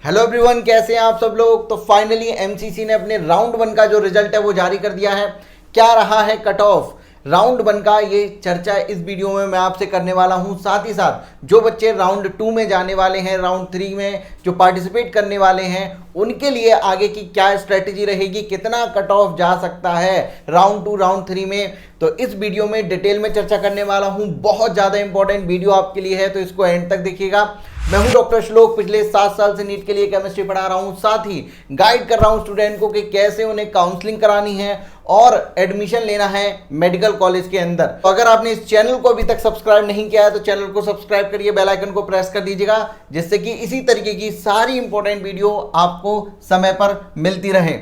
Hello everyone, कैसे हैं आप सब लोग। तो फाइनली एमसीसी ने अपने राउंड 1 का जो रिजल्ट है वो जारी कर दिया है। क्या रहा है कट ऑफ राउंड 1 का, ये चर्चा इस वीडियो में मैं आपसे करने वाला हूं। साथ ही साथ जो बच्चे राउंड 2 में जाने वाले हैं, राउंड 3 में जो पार्टिसिपेट करने वाले हैं, उनके लिए आगे की क्या स्ट्रेटेजी रहेगी, कितना कट ऑफ जा सकता है राउंड 2 राउंड 3 में, तो इस वीडियो में डिटेल में चर्चा करने वाला हूं। बहुत ज़्यादा इंपॉर्टेंट वीडियो आपके लिए है, तो इसको एंड तक देखिएगा। मैं हूं डॉक्टर श्लोक, पिछले 7 साल से नीट के लिए केमिस्ट्री पढ़ा रहा हूं, साथ ही गाइड कर रहा हूं स्टूडेंट को कि कैसे उन्हें काउंसलिंग करानी है और एडमिशन लेना है मेडिकल कॉलेज के अंदर। तो अगर आपने इस चैनल को अभी तक सब्सक्राइब नहीं किया है तो चैनल को सब्सक्राइब करिए, बेल आइकन को प्रेस कर दीजिएगा, जिससे कि इसी तरीके की सारी इंपॉर्टेंट वीडियो आपको समय पर मिलती रहे।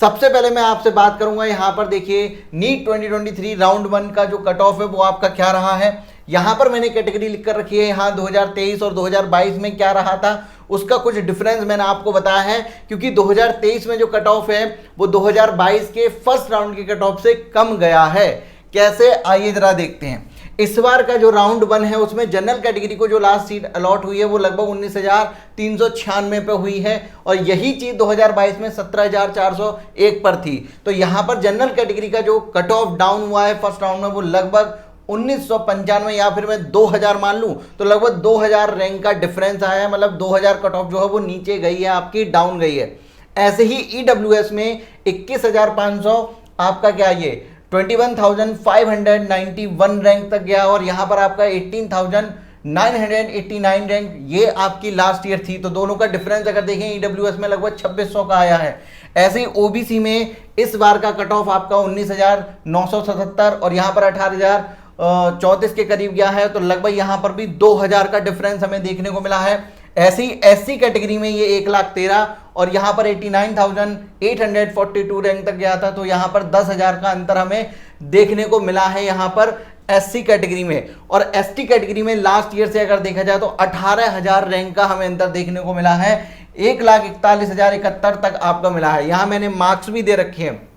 सबसे पहले मैं आपसे बात करूंगा, यहां पर देखिए नीट 2023 राउंड 1 का जो कट ऑफ है वो आपका क्या रहा है। यहां पर मैंने कैटेगरी लिख कर रखी है, यहां 2023 और 2022 में क्या रहा था उसका कुछ डिफरेंस मैंने आपको बताया है, क्योंकि 2023 में जो कट ऑफ है वो 2022 के फर्स्ट राउंड के कट ऑफ से कम गया है। कैसे, आइए जरा देखते हैं। इस बार का जो राउंड 1 है उसमें जनरल कैटेगरी को जो लास्ट सीट अलॉट हुई है वो लगभग 19,396 पे हुई है, और यही चीज 2022 में 17,401 पर थी। तो यहां पर जनरल कैटेगरी का जो कट ऑफ डाउन हुआ है फर्स्ट राउंड में वो लगभग 1995 या फिर मैं 2000 मान लूं तो लगभग 2000 रैंक का डिफरेंस आया है। मतलब 2000 कट ऑफ जो है वो नीचे गई है, आपकी डाउन गई है। ऐसे ही ईडब्ल्यूएस में 21,500 आपका क्या ये 21,591 रैंक तक गया, और यहां पर आपका 18,989 रैंक ये आपकी लास्ट ईयर थी। तो दोनों का डिफरेंस अगर देखें ईडब्ल्यूएस में लगभग 2600 का आया है। ऐसे ही ओबीसी में इस बार का कट ऑफ आपका 19,977 और यहां पर 18,034 के करीब गया है। तो लगभग यहां पर भी 2000 का डिफरेंस हमें देखने को मिला है। ऐसी एससी कैटेगरी में ये 1,13,000 और यहां पर 89,842 रैंक तक गया था। तो यहां पर 10,000 का अंतर हमें देखने को मिला है यहां पर एससी कैटेगरी में। और एसटी कैटेगरी में लास्ट ईयर से अगर देखा जाए तो 18,000 रैंक का हमें अंतर देखने को मिला है। 1,41,071 तक आपका मिला है। यहां मैंने मार्क्स भी दे रखे हैं।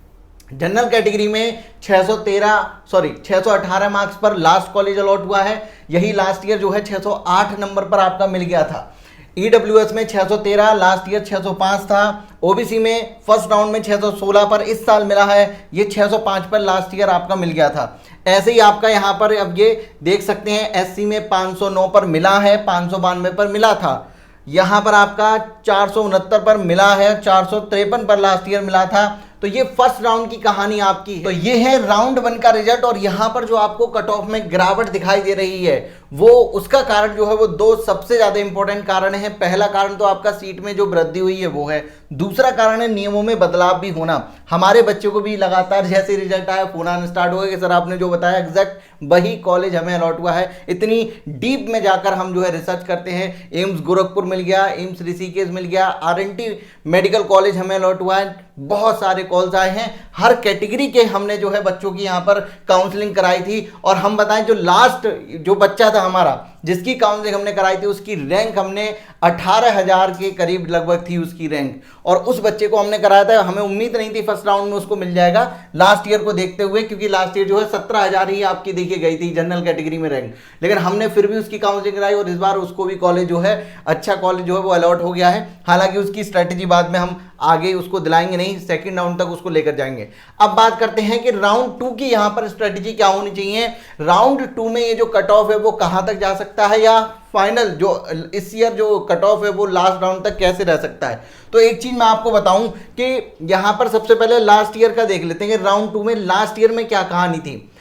जनरल कैटेगरी में 618 मार्क्स पर लास्ट कॉलेज अलॉट हुआ है। यही लास्ट ईयर जो है 608 नंबर पर आपका मिल गया था। ईडब्ल्यूएस में 613, लास्ट ईयर 605 था। ओबीसी में फर्स्ट राउंड में 616 पर इस साल मिला है, ये 605 पर लास्ट ईयर आपका मिल गया था। ऐसे ही आपका यहाँ पर अब ये देख सकते हैं एससी में 509 पर मिला है, 592 पर मिला था। यहाँ पर आपका 469 पर मिला है, 453 पर लास्ट ईयर मिला था। तो ये फर्स्ट राउंड की कहानी आपकी है। तो ये है राउंड 1 का रिजल्ट, और यहां पर जो आपको कट ऑफ में गिरावट दिखाई दे रही है वो उसका कारण जो है वो दो सबसे ज्यादा इंपॉर्टेंट कारण है। पहला कारण तो आपका सीट में जो वृद्धि हुई है वो है, दूसरा कारण है नियमों में बदलाव भी होना। हमारे बच्चों को भी लगातार जैसे रिजल्ट आया फोन आना स्टार्ट हो गया कि सर आपने जो बताया एग्जैक्ट वही कॉलेज हमें अलॉट हुआ है। इतनी डीप में जाकर हम जो है रिसर्च करते हैं। एम्स गोरखपुर मिल गया, एम्स ऋषिकेश मिल गया, आरएनटी मेडिकल कॉलेज हमें अलॉट हुआ है। बहुत सारे कॉल्स आए हैं, हर कैटेगरी के हमने जो है बच्चों की यहाँ पर काउंसलिंग कराई थी। और हम बताएं जो लास्ट जो बच्चा था हमारा जिसकी काउंसलिंग हमने कराई थी उसकी रैंक हमने 18,000 के करीब लगभग थी उसकी रैंक, और उस बच्चे को हमने कराया था। हमें उम्मीद नहीं थी फर्स्ट राउंड में उसको मिल जाएगा लास्ट ईयर को देखते हुए, क्योंकि लास्ट ईयर जो है 17,000 ही आपकी देखी गई थी जनरल कैटेगरी में रैंक। लेकिन हमने फिर भी उसकी काउंसलिंग कराई और इस बार उसको भी कॉलेज जो है अच्छा कॉलेज जो है वो अलॉट हो गया है। हालांकि उसकी स्ट्रेटेजी बाद में हम आगे उसको दिलाएंगे नहीं, सेकंड राउंड तक उसको लेकर जाएंगे। अब बात करते हैं कि राउंड 2 की यहां पर स्ट्रेटेजी क्या होनी चाहिए। राउंड 2 में ये जो कट ऑफ है वो कहां तक जा सकता है, या फाइनल जो इस ईयर जो कट ऑफ है वो लास्ट राउंड तक कैसे रह सकता है। तो एक चीज मैं आपको बताऊं कि यहां पर सबसे पहले लास्ट ईयर का देख लेते हैं कि राउंड 2 में लास्ट ईयर में क्या कहानी थी।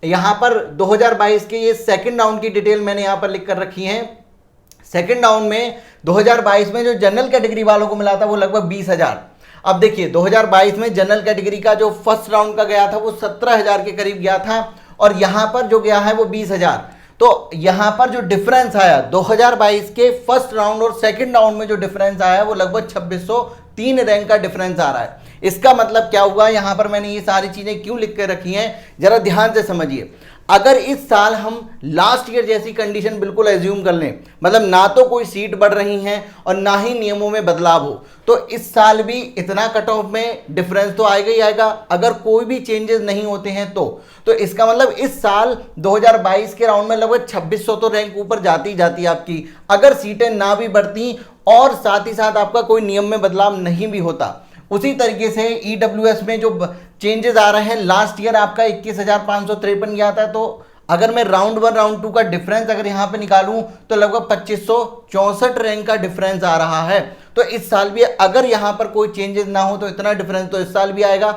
यहां पर 2022 के ये सेकंड राउंड की डिटेल मैंने यहां पर लिख कर रखी है। सेकंड राउंड में 2022 में जो जनरल कैटेगरी वालों को मिला था वो लगभग 20,000। अब देखिए 2022 में जनरल कैटेगरी का जो फर्स्ट राउंड का गया था वो 17,000 के करीब गया था, और यहां पर जो गया है वो 20,000। तो यहां पर जो डिफरेंस आया 2022 के फर्स्ट राउंड और सेकंड राउंड में जो डिफरेंस आया वो लगभग 2603 रैंक का डिफरेंस आ रहा है। इसका मतलब क्या हुआ, यहां पर मैंने ये सारी चीजें क्यों लिख के रखी हैं जरा ध्यान से समझिए। अगर इस साल हम लास्ट ईयर जैसी कंडीशन बिल्कुल एज्यूम कर लें, मतलब ना तो कोई सीट बढ़ रही है और ना ही नियमों में बदलाव हो, तो इस साल भी इतना कट ऑफ में डिफरेंस तो आएगा ही आएगा अगर कोई भी चेंजेस नहीं होते हैं तो इसका मतलब इस साल 2022 के राउंड में लगभग 2600 तो रैंक ऊपर जाती आपकी। अगर सीटें ना भी बढ़ती और साथ ही साथ आपका कोई नियम में बदलाव नहीं भी होता। उसी तरीके से ईडब्ल्यूएस में जो चेंजेस आ रहे हैं, लास्ट ईयर आपका 21,553 गया था, तो अगर मैं राउंड 1 राउंड 2 का डिफरेंस अगर यहाँ पे निकालूं तो लगभग 2564 रैंक का डिफरेंस आ रहा है। तो इस साल भी अगर यहाँ पर कोई चेंजेस ना हो तो इतना डिफरेंस तो इस साल भी आएगा।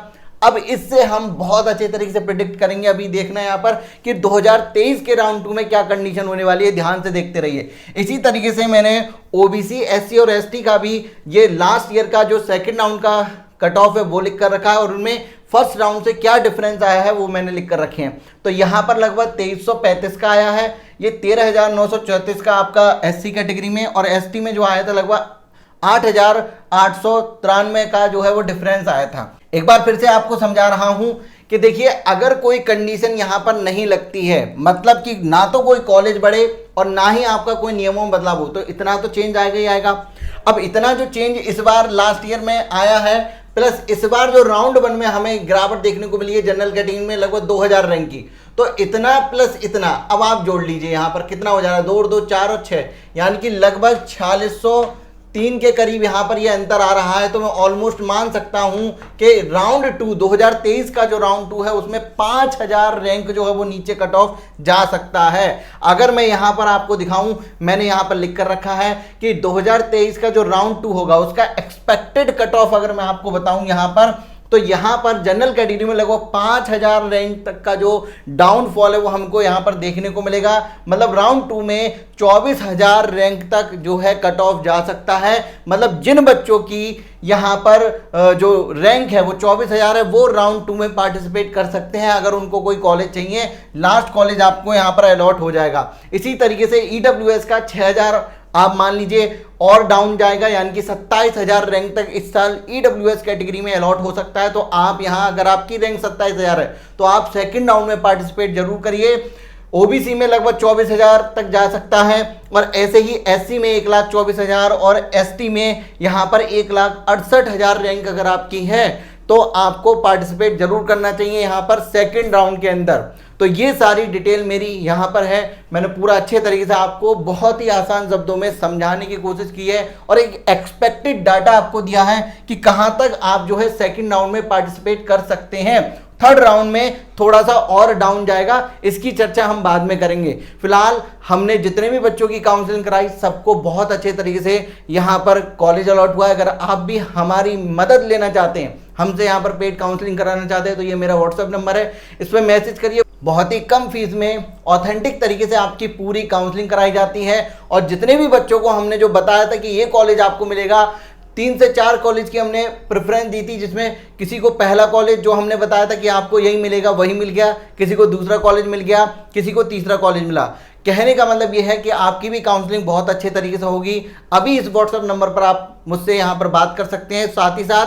अब इससे हम बहुत अच्छे तरीके से प्रिडिक्ट करेंगे। अभी देखना है यहाँ पर कि 2023 के राउंड 2 में क्या कंडीशन होने वाली है, ध्यान से देखते रहिए। इसी तरीके से मैंने ओबीसी, एससी और एसटी का भी ये लास्ट ईयर का जो सेकंड राउंड का कट ऑफ है वो लिख कर रखा है, और उनमें फर्स्ट राउंड से क्या डिफरेंस आया है वो मैंने लिख कर रखे हैं। तो यहाँ पर लगभग 2335 का आया है, ये 13,934 का आपका एससी कैटेगरी में, और एसटी में जो आया था लगभग 8,893 का जो है वो डिफरेंस आया था। एक बार फिर से आपको समझा रहा हूं कि देखिए, अगर कोई कंडीशन यहां पर नहीं लगती है, मतलब कि ना तो कोई कॉलेज बढ़े और ना ही आपका कोई नियमों में बदलाव हो, तो इतना तो चेंज आएगा ही आएगा। अब इतना जो चेंज इस बार लास्ट ईयर में आया है, प्लस इस बार जो राउंड 1 में हमें गिरावट देखने को मिली है जनरल कैटेगरी में लगभग 2000 रैंक की, तो इतना प्लस इतना, अब आप जोड़ लीजिए यहाँ पर कितना हो जा रहा है, 2 और 2 4 और 6, यानी कि लगभग 4603 के करीब यहाँ पर ये अंतर आ रहा है। तो मैं ऑलमोस्ट मान सकता हूँ कि राउंड 2 2023 का जो राउंड 2 है उसमें 5000 रैंक जो है वो नीचे कट ऑफ जा सकता है। अगर मैं यहाँ पर आपको दिखाऊं, मैंने यहाँ पर लिख कर रखा है कि 2023 का जो राउंड 2 होगा उसका एक्सपेक्टेड कट ऑफ अगर मैं आपको बताऊं यहाँ पर, तो यहां पर जनरल कैटेगरी में लगभग 5000 रैंक तक का जो डाउनफॉल है वो हमको यहां पर देखने को मिलेगा। मतलब राउंड 2 में 24,000 रैंक तक जो है कट ऑफ जा सकता है। मतलब जिन बच्चों की यहां पर जो रैंक है वो 24,000 है, वो राउंड 2 में पार्टिसिपेट कर सकते हैं। अगर उनको कोई कॉलेज चाहिए, लास्ट कॉलेज आपको यहां पर अलॉट हो जाएगा। इसी तरीके से ईडब्ल्यूएस का 6000 आप मान लीजिए और डाउन जाएगा, यानी कि 27,000 रैंक तक इस साल ईडब्ल्यूएस कैटेगरी में अलॉट हो सकता है। तो आप यहां अगर आपकी रैंक 27,000 है तो आप सेकंड राउंड में पार्टिसिपेट जरूर करिए। ओबीसी में लगभग 24,000 तक जा सकता है, और ऐसे ही एससी में 1,24,000 और एसटी में यहां पर 1,68,000 रैंक अगर आपकी है तो आपको पार्टिसिपेट जरूर करना चाहिए यहां पर सेकंड राउंड के अंदर। तो ये सारी डिटेल मेरी यहाँ पर है, मैंने पूरा अच्छे तरीके से आपको बहुत ही आसान शब्दों में समझाने की कोशिश की है, और एक एक्सपेक्टेड डाटा आपको दिया है कि कहाँ तक आप जो है सेकंड राउंड में पार्टिसिपेट कर सकते हैं। थर्ड राउंड में थोड़ा सा और डाउन जाएगा, इसकी चर्चा हम बाद में करेंगे। फिलहाल हमने जितने भी बच्चों की काउंसलिंग कराई सबको बहुत अच्छे तरीके से यहाँ पर कॉलेज अलॉट हुआ है। अगर आप भी हमारी मदद लेना चाहते हैं, हमसे यहाँ पर पेड काउंसलिंग कराना चाहते हैं, तो ये मेरा व्हाट्सएप नंबर है, इस पर मैसेज करिए। बहुत ही कम फीस में ऑथेंटिक तरीके से आपकी पूरी काउंसलिंग कराई जाती है। और जितने भी बच्चों को हमने जो बताया था कि ये कॉलेज आपको मिलेगा, 3 से 4 कॉलेज की हमने प्रेफरेंस दी थी, जिसमें किसी को पहला कॉलेज जो हमने बताया था कि आपको यही मिलेगा वही मिल गया, किसी को दूसरा कॉलेज मिल गया, किसी को तीसरा कॉलेज मिला। कहने का मतलब यह है कि आपकी भी काउंसलिंग बहुत अच्छे तरीके से होगी। अभी इस व्हाट्सएप नंबर पर आप मुझसे यहाँ पर बात कर सकते हैं। साथ ही साथ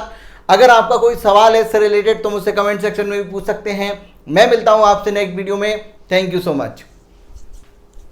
अगर आपका कोई सवाल है इससे रिलेटेड तो मुझसे कमेंट सेक्शन में भी पूछ सकते हैं। मैं मिलता हूँ आपसे नेक्स्ट वीडियो में। Thank you so much.